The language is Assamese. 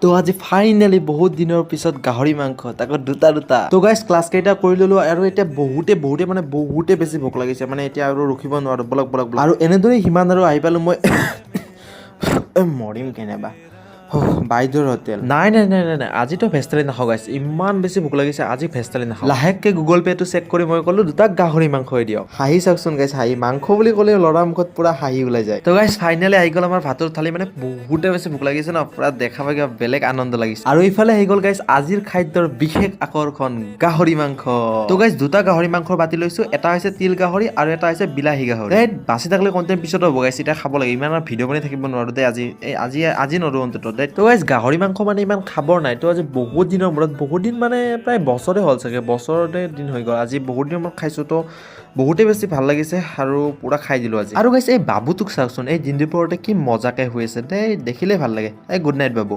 তো আজি ফাইনেলি বহুত দিনৰ পিছত গাহৰি মাংস তাকো দুটা তো গাইজ ক্লাছ কেইটা কৰি ললো আৰু এতিয়া বহুতে বেছি ভোক লাগিছে মানে এতিয়া আৰু ৰখিব নোৱাৰো বলক আৰু এনেদৰে সিমান আৰু আহি পালো মই মৰিম কেনেবা বাইদেউৰ হোটেল নাই আজিতো ভেজ-থালি নাখাওঁ গাইছ ইমান বেছি ভোক লাগিছে আজি ভেজ-থালি নাখাওঁ লাহেককে গুগল পেটো চেক কৰি মই ক'লো দুটা গাহৰি মাংসই দিয়ক হাঁহি চাওকচোন গাইছ হাঁহি মাংস বুলি ক'লে ল'ৰা মুখত পুৰা হাঁহি ওলাই যায় তো গাইছ ফাইনেলি আহি গ'ল আমাৰ ভাতৰ থালি মানে বহুতে বেছি ভোক লাগিছে ন পুৰা দেখা পাই কিবা বেলেগ আনন্দ লাগিছে আৰু ইফালে আহি গ'ল গাইছ আজিৰ খাদ্যৰ বিশেষ আকৰ্ষণ গাহৰি মাংস তো গাইছ দুটা গাহৰি মাংসৰ বাতি লৈছো এটা হৈছে তিল গাহৰি আৰু এটা হৈছে বিলাহী গাহৰি এই বাছি থাকিলে কণ্টেণ্ট পিছত হ'ব গাইছ এতিয়া খাব লাগে ইমান ভিডিঅ' বনাই থাকিব নোৱাৰো দেই আজি নৰো অন্তত তো গাইছ গাহৰি মাংস মানে ইমান খাবৰ নাই তো আজি বহুত দিনৰ মূৰত বহুত দিন মানে প্ৰায় বছৰে হ'ল চাগে বছৰতে দিন হৈ গ'ল আজি বহুত দিনৰ মূৰত খাইছোঁ তো বহুতে বেছি ভাল লাগিছে আৰু পুৰা খাই দিলোঁ আজি আৰু গাইছ এই বাবুটোক চাওকচোন এই দিনটোৰ পৰতে কি মজাকে হৈ আছে দেই দেখিলে ভাল লাগে এই গুড নাইট বাবু